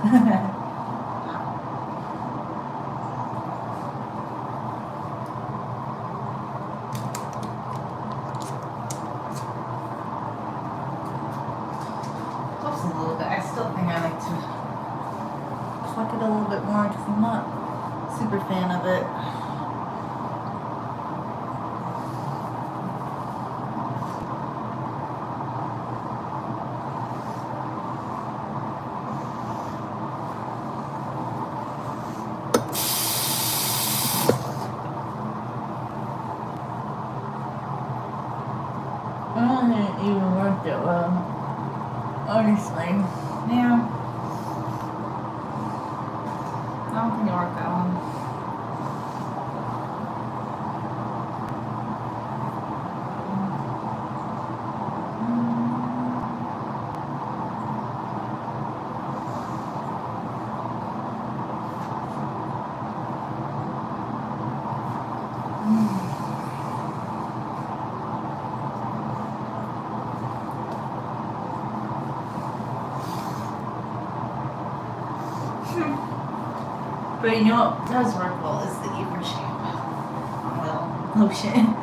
Just a little bit. I still think I like to pluck it a little bit more because I'm not a super fan of it. I don't think it even worked that well. Honestly. Yeah. I don't think it worked that well. But you know what does work well is the Evershave oil lotion.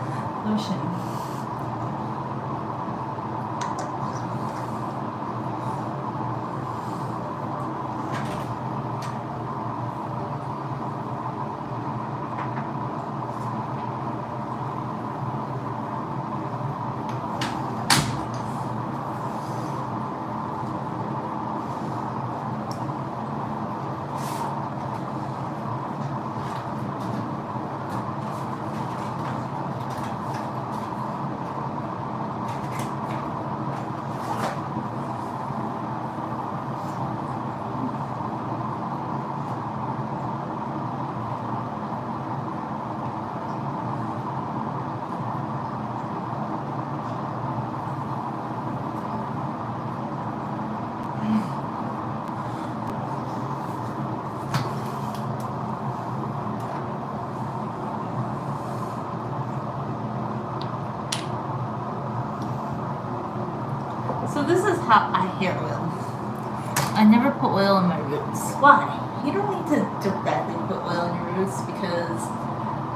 So this is how I hair oil. I never put oil in my roots. Why? You don't need to directly put oil in your roots because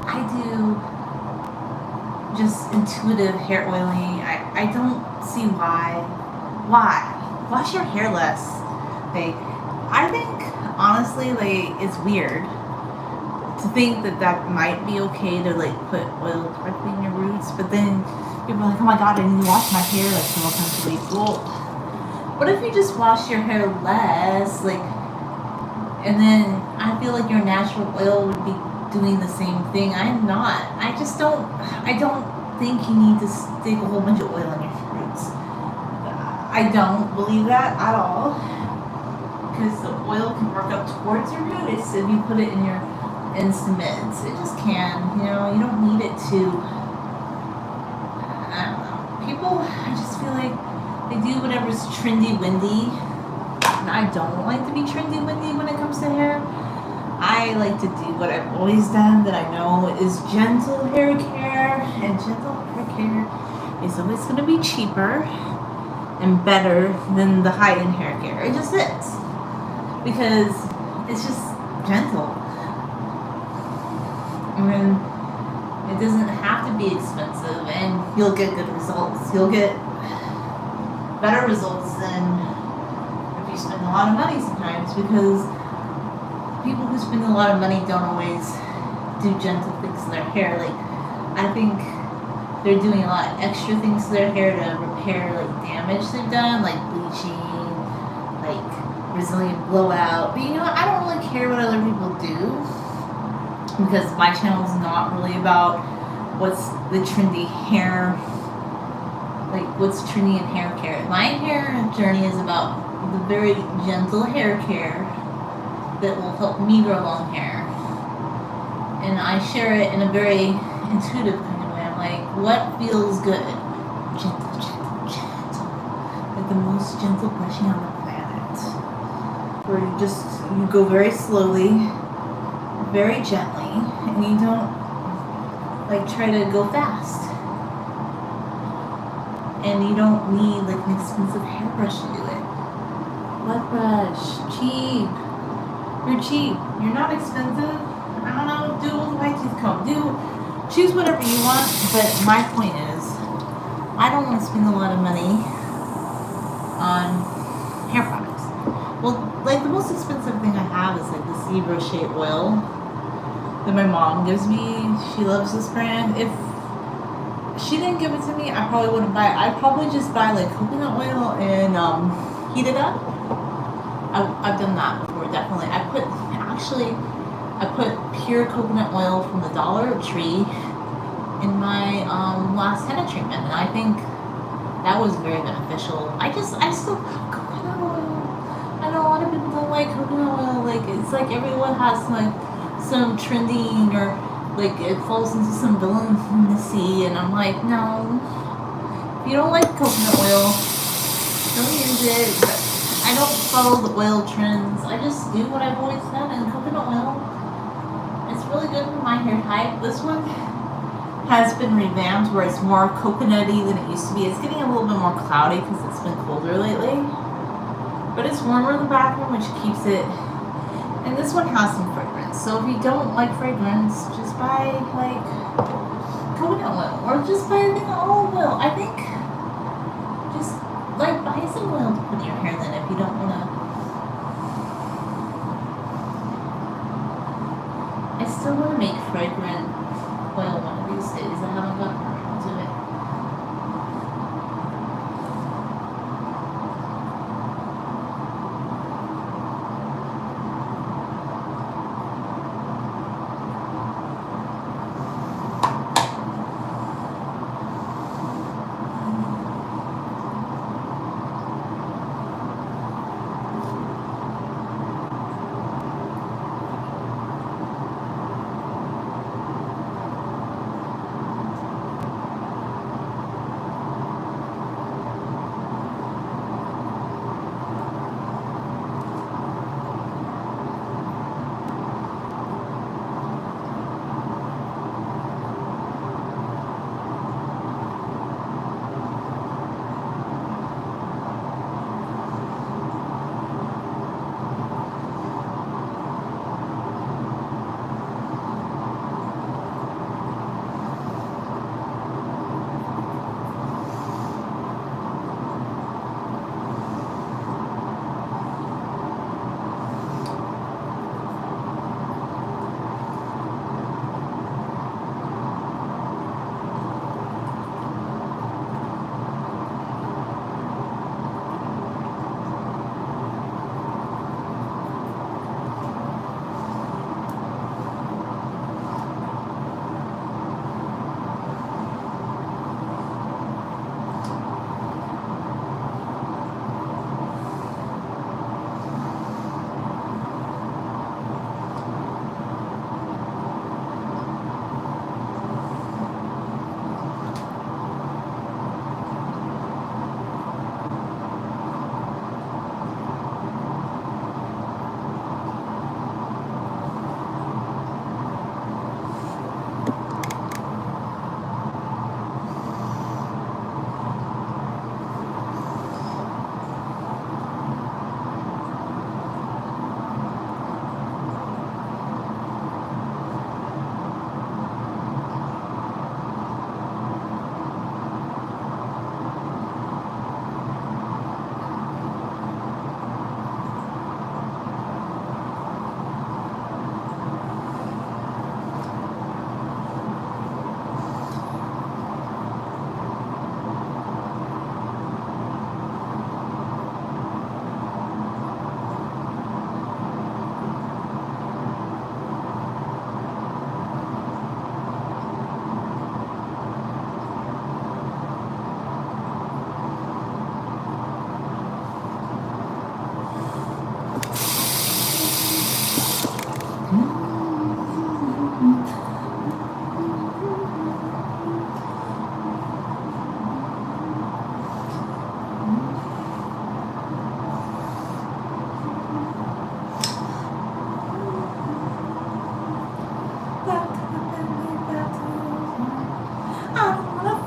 I do just intuitive hair oiling. I don't see why. Why? Wash your hair less. Like, I think honestly, like, it's weird to think that might be okay to like put oil directly in your roots, but then people are like, oh my god, I need to wash my hair like several times a week. Well, what if you just wash your hair less, like, and then I feel like your natural oil would be doing the same thing. I'm not. I don't think you need to stick a whole bunch of oil in your roots. I don't believe that at all, because the oil can work up towards your roots if you put it in your mids. It just can, you know, you don't need it to, I don't know. People, I just feel like they do whatever's trendy windy, and I don't like to be trendy windy when it comes to hair. I like to do what I've always done that I know is gentle hair care, and gentle hair care is always going to be cheaper and better than the high-end hair care. It just is, because it's just gentle. I mean, it doesn't have to be expensive, and you'll get good results. You'll get better results than if you spend a lot of money sometimes, because people who spend a lot of money don't always do gentle things to their hair. Like, I think they're doing a lot of extra things to their hair to repair like damage they've done, like bleaching, like Brazilian blowout. But you know what? I don't really care what other people do, because my channel is not really about what's the trendy hair, like what's trendy in hair care. My hair journey is about the very gentle hair care that will help me grow long hair. And I share it in a very intuitive kind of way. I'm like, what feels good? Gentle, gentle, gentle. Like the most gentle brushing on the planet. Where you go very slowly, very gently, and you don't like try to go fast. And you don't need like an expensive hairbrush to do it. What brush? Cheap. You're cheap. You're not expensive. I don't know. Do a white tooth comb. Choose whatever you want. But my point is, I don't want to spend a lot of money on hair products. Well, like the most expensive thing I have is like this Yves Rocher oil that my mom gives me. She loves this brand. If she didn't give it to me, I probably wouldn't buy it. I'd probably just buy like coconut oil and heat it up. I've done that before, definitely. I put pure coconut oil from the Dollar Tree in my last henna treatment, and I think that was very beneficial. I still coconut oil. I know a lot of people don't like coconut oil. Like it's like everyone has like some trending or like it falls into some villainy, and I'm like, no. If you don't like coconut oil, don't use it. But I don't follow the oil trends. I just do what I've always done, and coconut oil, it's really good for my hair type. This one has been revamped where it's more coconutty than it used to be. It's getting a little bit more cloudy because it's been colder lately. But it's warmer in the bathroom, which keeps it. And this one has some fragrance. So if you don't like fragrance, just buy like coconut oil or just buy a thing of olive oil. I think just like buy some oil to put in your hair then if you don't want to. I still want to make fragrant oil one of these days. I haven't gotten around to it.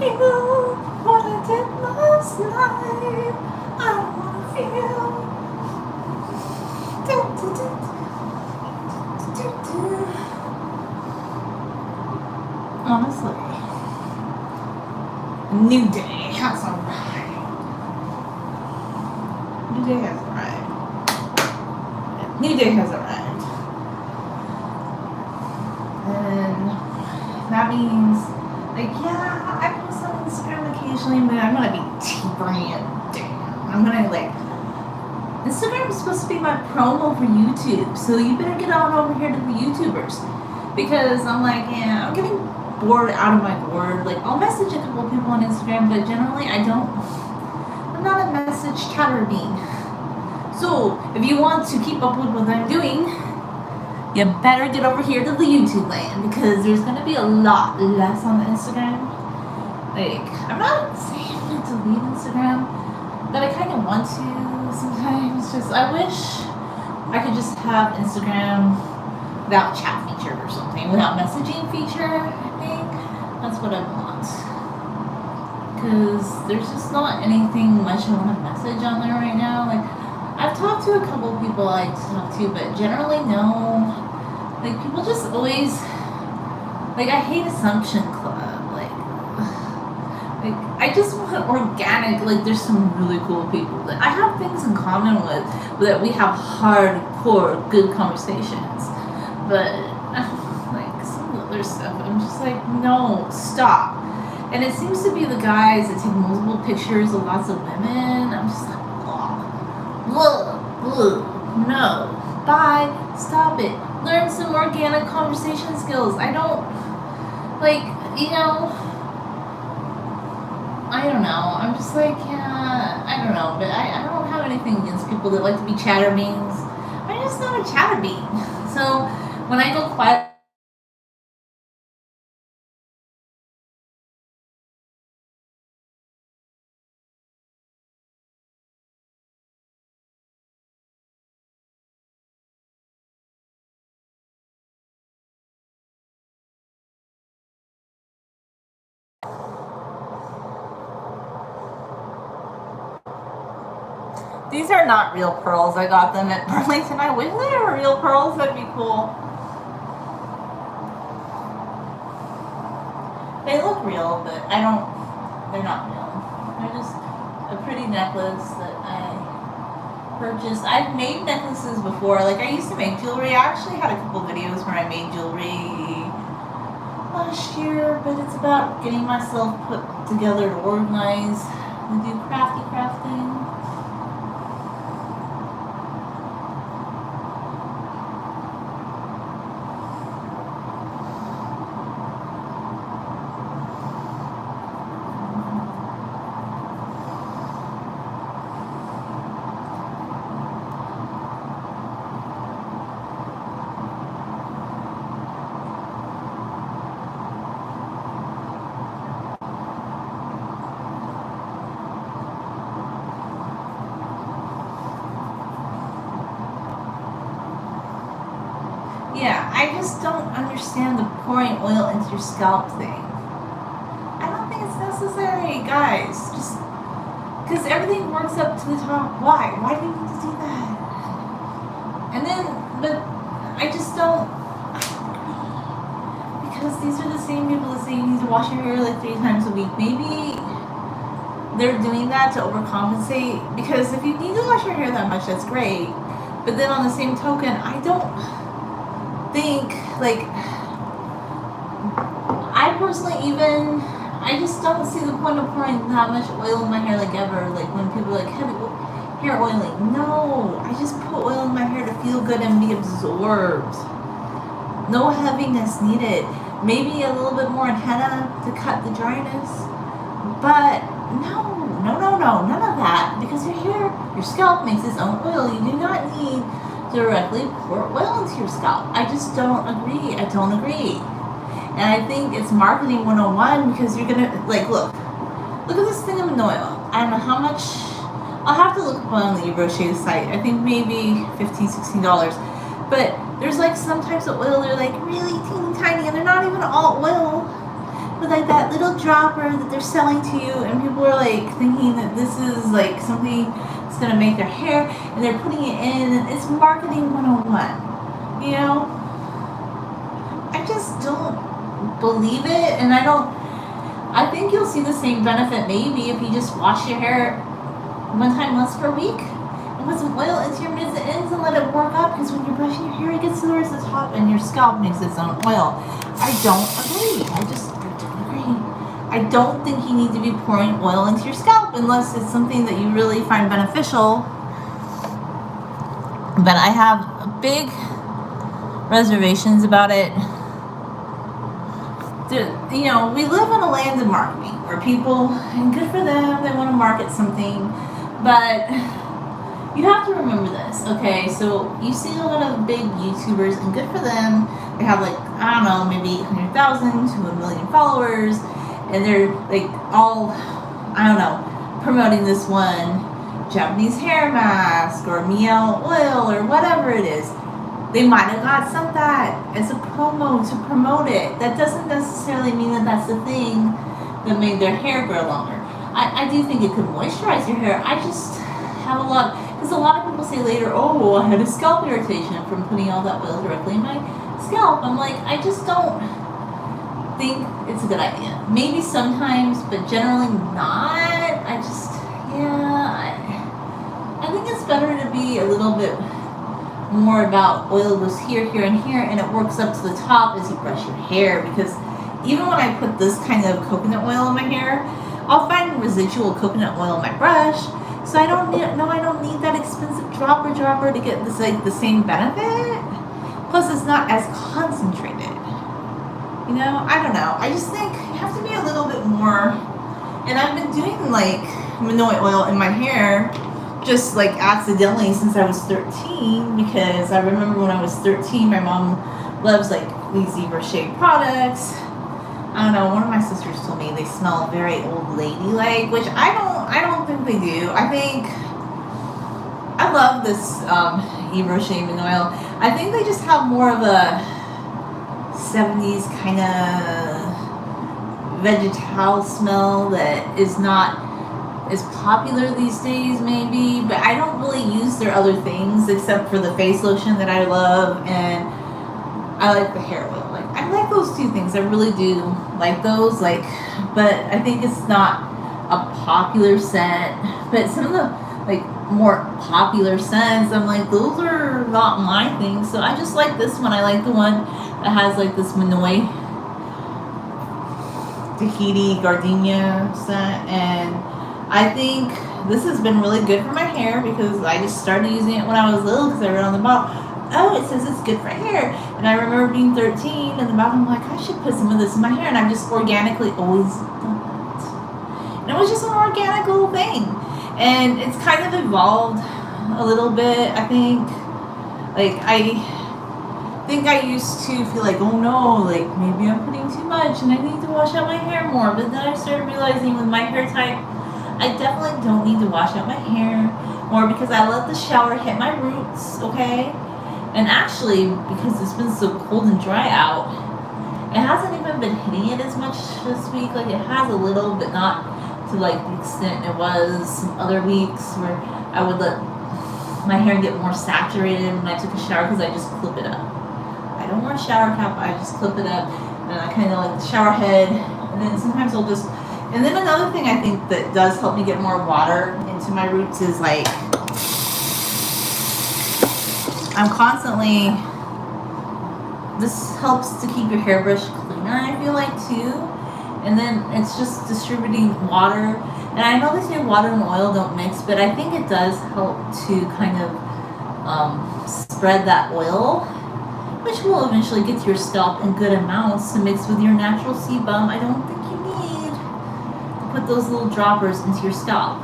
feel what I did last night. I don't wanna feel New day has arrived. New day has arrived. New day has arrived. And that means, like, yeah, I post on Instagram occasionally, but I'm gonna be tapering it down. I'm gonna, like, Instagram is supposed to be my promo for YouTube, so you better get on over here to the YouTubers. Because I'm like, yeah, I'm getting bored out of my gourd. Like, I'll message a couple people on Instagram, but generally I'm not a message chatter bean. So, if you want to keep up with what I'm doing, you better get over here to the YouTube land, because there's going to be a lot less on the Instagram. Like, I'm not saying to delete Instagram, but I kind of want to sometimes. Just, I wish I could just have Instagram without chat feature or something, without messaging feature. I think that's what I want, because there's just not anything much I want to message on there right now. Like, I've talked to a couple of people I talk to, but generally no. Like, people just always, like, I hate Assumption Club. Like I just want organic. Like, there's some really cool people that I have things in common with, that we have hardcore good conversations. But like, some of the other stuff, I'm just like, no, stop. And it seems to be the guys that take multiple pictures of lots of women. I'm just like, no, bye, stop it. Learn some organic conversation skills. I don't, like, you know, I don't know. I'm just like, yeah, I don't know. But I don't have anything against people that like to be chatterbeans. I'm just not a chatterbean. So when I go quiet, these are not real pearls. I got them at Burlington. I wish they were real pearls. That'd be cool. They look real, but they're not real. They're just a pretty necklace that I purchased. I've made necklaces before. Like, I used to make jewelry. I actually had a couple videos where I made jewelry last year, but it's about getting myself put together to organize and do crafting. Yeah, I just don't understand the pouring oil into your scalp thing. I don't think it's necessary, guys. Just because everything works up to the top. Why? Why do you need to do that? And then, but I just don't. Because these are the same people that say you need to wash your hair like 3 times a week. Maybe they're doing that to overcompensate. Because if you need to wash your hair that much, that's great. But then on the same token, I don't think, like, I personally I just don't see the point of pouring that much oil in my hair, like, ever. Like, when people are like, heavy hair oiling. No, I just put oil in my hair to feel good and be absorbed. No heaviness needed. Maybe a little bit more henna to cut the dryness. But no, none of that. Because your scalp makes its own oil. You do not need directly pour oil into your scalp. I just don't agree. And I think it's marketing 101, because you're gonna, like, look at this thing of an oil. I don't know how much. I'll have to look up on the Yves site. I think maybe $15-16. But there's, like, some types of oil, they're like really teeny tiny, and they're not even all oil. But like that little dropper that they're selling to you, and people are like thinking that this is like something that's gonna make their hair, and they're putting it in, and it's marketing 101. You know? I just don't believe it, and I don't I think you'll see the same benefit maybe if you just wash your hair one time once per week and put some oil into your mids and ends and let it work up, because when you're brushing your hair it gets towards the top and your scalp makes its own oil. I don't agree. I don't agree. I don't think you need to be pouring oil into your scalp unless it's something that you really find beneficial. But I have big reservations about it. You know, we live in a land of marketing where people, and good for them, they want to market something, but you have to remember this, okay? So you see a lot of big YouTubers, and good for them, they have like, I don't know, maybe 800,000 to 1 million followers, and they're like all, I don't know, promoting this one Japanese hair mask or Mielle oil or whatever it is. They might have got some of that as a promo to promote it. That doesn't necessarily mean that that's the thing that made their hair grow longer. I do think it could moisturize your hair. I just have a lot, because a lot of people say later, oh, I had a scalp irritation from putting all that oil directly in my scalp. I'm like, I just don't think it's a good idea. Maybe sometimes, but generally not. I think it's better to be a little bit more about oil goes here, here, and here, and it works up to the top as you brush your hair. Because even when I put this kind of coconut oil in my hair, I'll find residual coconut oil in my brush. So I don't need that expensive dropper to get this like the same benefit. Plus, it's not as concentrated. You know, I don't know. I just think you have to be a little bit more. And I've been doing like Minoi oil in my hair just like accidentally since I was 13, because I remember when I was 13, my mom loves like these Yves Rocher products. I don't know, one of my sisters told me they smell very old lady-like, which I don't think they do. I love this Yves Rocher Minoi oil. I think they just have more of a 70s kind of vegetal smell that is not is popular these days maybe, but I don't really use their other things except for the face lotion that I love, and I like the hair oil. Like, I like those two things. I really do like those, like, but I think it's not a popular scent. But some of the like more popular scents, I'm like, those are not my thing. So I just like this one. I like the one that has like this Minoi Tahiti Gardenia scent, and I think this has been really good for my hair because I just started using it when I was little, because I read on the bottle, oh, it says it's good for hair. And I remember being 13 and the bottom, I'm like, I should put some of this in my hair. And I've just organically always done that. And it was just an organic little thing. And it's kind of evolved a little bit, I think. Like, I used to feel like, oh no, like maybe I'm putting too much and I need to wash out my hair more. But then I started realizing with my hair type, I definitely don't need to wash out my hair more because I let the shower hit my roots, okay? And actually, because it's been so cold and dry out, it hasn't even been hitting it as much this week. Like, it has a little, but not to like the extent it was some other weeks where I would let my hair get more saturated when I took a shower, because I just clip it up. I don't wear a shower cap, I just clip it up, and I kind of like the shower head, and then sometimes I'll just. And then another thing I think that does help me get more water into my roots is like, I'm constantly, this helps to keep your hairbrush cleaner, I feel like, too. And then it's just distributing water. And I know they say water and oil don't mix, but I think it does help to kind of spread that oil, which will eventually get to your scalp in good amounts to mix with your natural sebum. I don't think you need to put those little droppers into your scalp.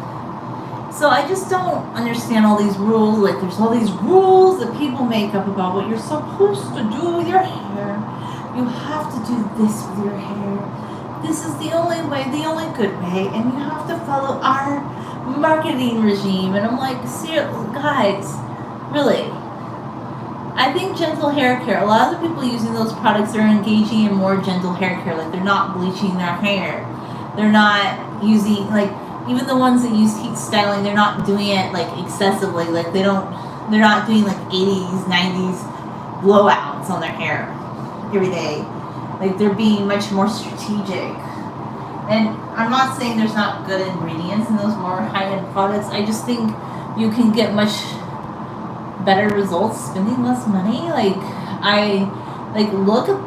So I just don't understand all these rules. Like, there's all these rules that people make up about what you're supposed to do with your hair. You have to do this with your hair. This is the only way, the only good way, and you have to follow our marketing regime. And I'm like, seriously, guys, really? I think gentle hair care, a lot of the people using those products are engaging in more gentle hair care. Like, they're not bleaching their hair. They're not using, like, even the ones that use heat styling, they're not doing it like excessively. Like, they're not doing like 80s, 90s blowouts on their hair every day. Like, they're being much more strategic. And I'm not saying there's not good ingredients in those more high-end products. I just think you can get much better results spending less money. Look at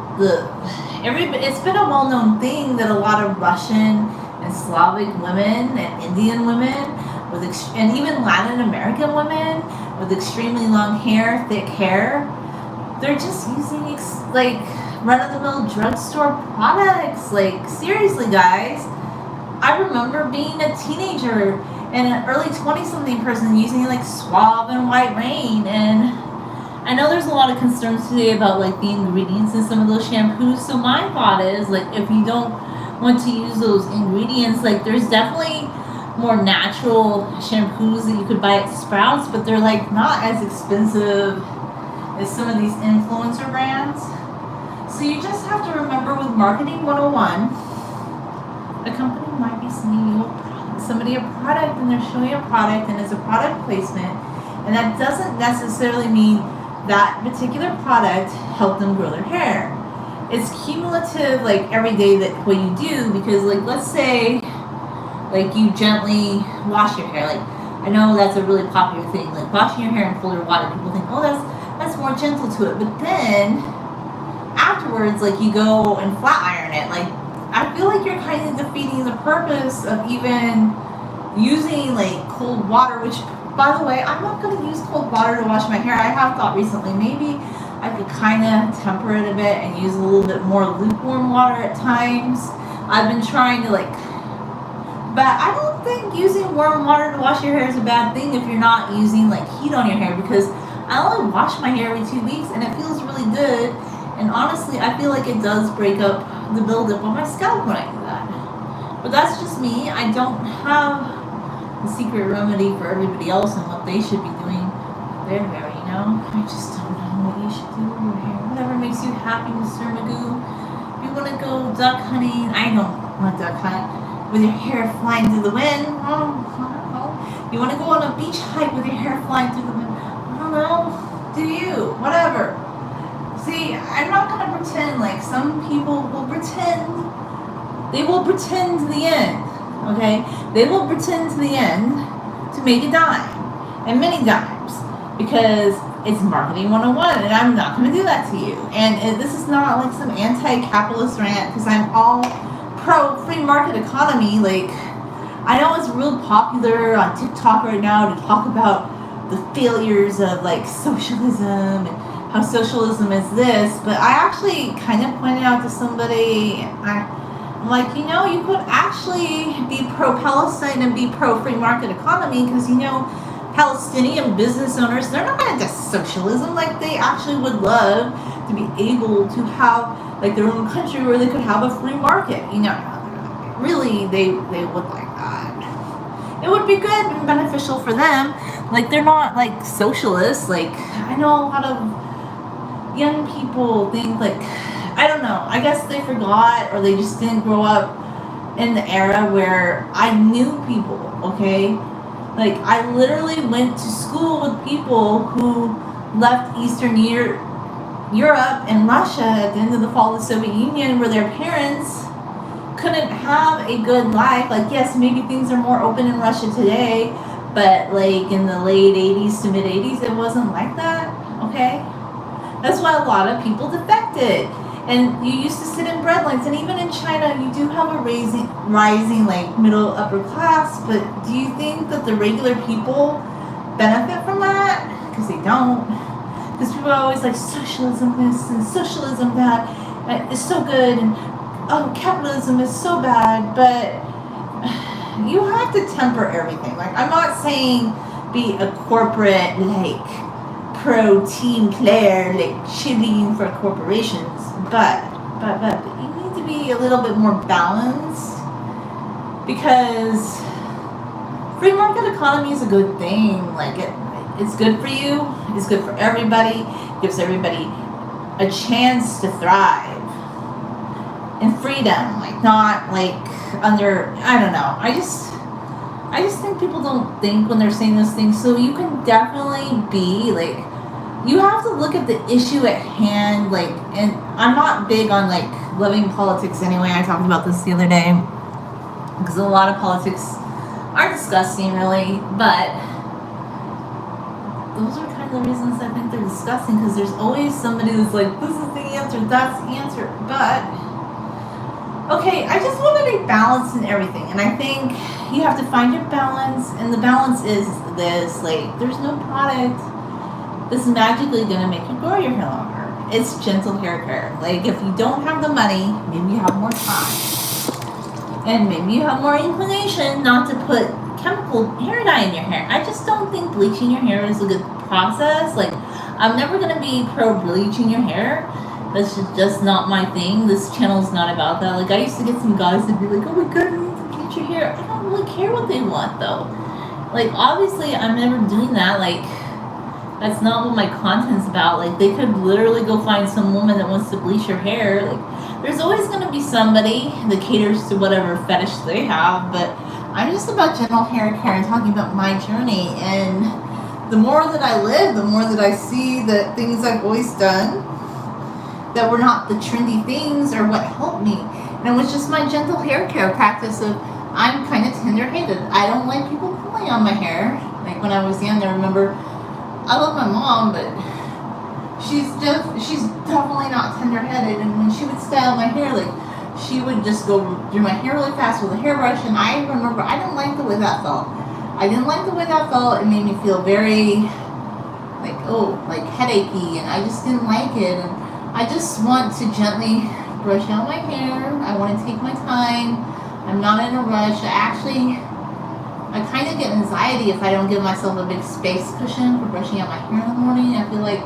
it's been a well-known thing that a lot of Russian and Slavic women and Indian women and even Latin American women with extremely long hair, thick hair, they're just using run-of-the-mill drugstore products. Like, seriously, guys. I remember being a teenager and an early 20-something person using Suave and White Rain, and I know there's a lot of concerns today about the ingredients in some of those shampoos. So my thought is if you don't want to use those ingredients, there's definitely more natural shampoos that you could buy at Sprouts, but they're not as expensive as some of these influencer brands. So you just have to remember with Marketing 101, a company might be sending you somebody a product and they're showing a product and it's a product placement, and that doesn't necessarily mean that particular product helped them grow their hair. It's cumulative, every day that what you do, because let's say you gently wash your hair. I know that's a really popular thing, washing your hair in fuller water. People think, oh, that's more gentle to it, but then afterwards you go and flat iron it. I feel you're kind of defeating the purpose of even using cold water, which, by the way, I'm not going to use cold water to wash my hair. I have thought recently maybe I could kind of temper it a bit and use a little bit more lukewarm water at times. I've been trying to but I don't think using warm water to wash your hair is a bad thing if you're not using heat on your hair, because I only wash my hair every 2 weeks and it feels really good. And honestly, I feel it does break up the buildup on my scalp when I do that. But that's just me. I don't have the secret remedy for everybody else and what they should be doing with their hair, I just don't know what you should do with your hair. Whatever makes you happy, Mr. Magoo. If you want to go duck hunting, I don't want duck hunt with your hair flying through the wind. I don't know. You want to go on a beach hike with your hair flying through the wind. I don't know. Do you? Whatever. See, I'm not going to pretend some people will pretend. They will pretend to the end, okay? They will pretend to the end to make a dime, and many dimes, because it's Marketing 101, and I'm not going to do that to you. And this is not some anti-capitalist rant, because I'm all pro-free market economy. I know it's real popular on TikTok right now to talk about the failures of socialism and how socialism is this, but I actually kind of pointed out to somebody, I'm you could actually be pro-Palestine and be pro-free market economy, because Palestinian business owners, they're not into socialism. They actually would love to be able to have their own country where they could have a free market. Really, they would like that. It would be good and beneficial for them. They're not socialists. I know a lot of young people think I don't know, I guess they forgot, or they just didn't grow up in the era where I knew people, okay? I literally went to school with people who left Eastern Europe and Russia at the end of the fall of the Soviet Union, where their parents couldn't have a good life. Yes, maybe things are more open in Russia today, but in the late 80s to mid 80s, it wasn't like that, okay? That's why a lot of people defected. And you used to sit in bread lines, and even in China, you do have a rising middle upper class, but do you think that the regular people benefit from that? Because they don't. Because people are always socialism this and socialism that is so good, and capitalism is so bad, but you have to temper everything. I'm not saying be a corporate pro Team Claire chilling for corporations, but you need to be a little bit more balanced, because free market economy is a good thing. It's good for you, it's good for everybody, gives everybody a chance to thrive in freedom, not under, I don't know. I just think people don't think when they're saying those things. So you can definitely be you have to look at the issue at hand, and I'm not big on loving politics anyway. I talked about this the other day. because a lot of politics are disgusting, really, but those are kind of the reasons I think they're disgusting, because there's always somebody that's like, this is the answer, that's the answer, but okay, I just want to be balanced in everything, and I think you have to find your balance, and the balance is this, like, there's no product that's magically going to make you grow your hair longer. It's gentle hair care. Like, if you don't have the money, maybe you have more time, and maybe you have more inclination not to put chemical hair dye in your hair. I just don't think bleaching your hair is a good process. Like, I'm never going to be pro bleaching your hair. That's just not my thing. This channel is not about that. Like, I used to get some guys that be like, oh my god, I need to bleach your hair. I don't really care what they want, though. Like, obviously, I'm never doing that. Like, that's not what my content's about. Like, they could literally go find some woman that wants to bleach your hair. Like, there's always going to be somebody that caters to whatever fetish they have, but I'm just about general hair care and talking about my journey. And the more that I live, the more that I see that things I've always done that were not the trendy things or what helped me. And it was just my gentle hair care practice of, I'm kind of tender-headed. I don't like people pulling on my hair. Like, when I was young, I remember, I love my mom, but she's definitely not tender-headed. And when she would style my hair, like, she would just go through my hair really fast with a hairbrush. And I remember, I didn't like the way that felt. I didn't like the way that felt. It made me feel very, like, like headachy, and I just didn't like it. And I just want to gently brush out my hair. I want to take my time. I'm not in a rush. I kind of get anxiety if I don't give myself a big space cushion for brushing out my hair in the morning. I feel like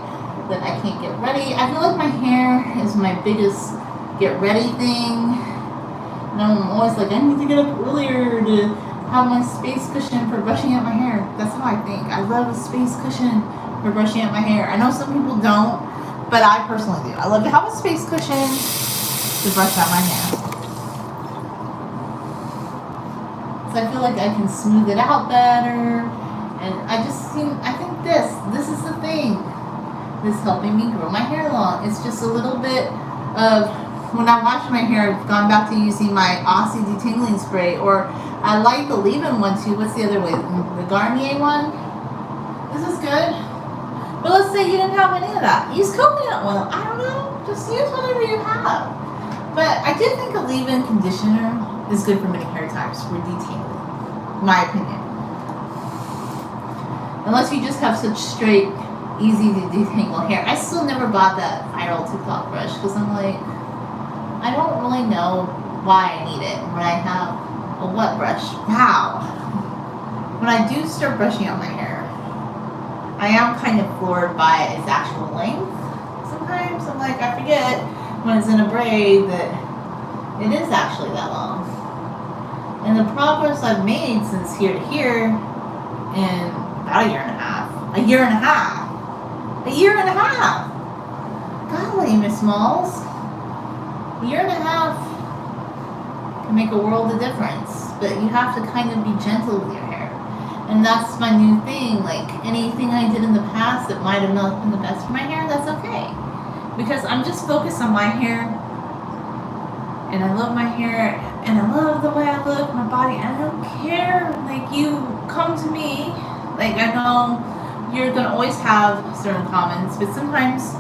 that I can't get ready. I feel like my hair is my biggest get ready thing. And I'm always like, I need to get up earlier to have my space cushion for brushing out my hair. That's how I think. I love a space cushion for brushing out my hair. I know some people don't, but I personally do. I love to have a space cushion to brush out my hair. So I feel like I can smooth it out better. And I think this is the thing that's helping me grow my hair long. It's just a little bit of, when I wash my hair, I've gone back to using my Aussie detangling spray, or I like the leave-in one too. What's the other way? The Garnier one? This is good. But let's say you didn't have any of that. Use coconut oil. I don't know. Just use whatever you have. But I do think a leave-in conditioner is good for many hair types for detangling. My opinion. Unless you just have such straight, easy to detangle hair. I still never bought that viral TikTok brush because I'm like, I don't really know why I need it when I have a wet brush. Wow. When I do start brushing out my hair, I am kind of floored by its actual length. Sometimes I'm like, I forget when it's in a braid that it is actually that long. And the progress I've made since here to here in about a year and a half. A year and a half. A year and a half. Golly, Miss Smalls. A year and a half can make a world of difference. But you have to kind of be gentle with your hair. And that's my new thing. Like, anything I did in the past that might have not been the best for my hair, that's okay. Because I'm just focused on my hair. And I love my hair. And I love the way I look, my body. I don't care. Like, you come to me. Like, I know you're going to always have certain comments. But sometimes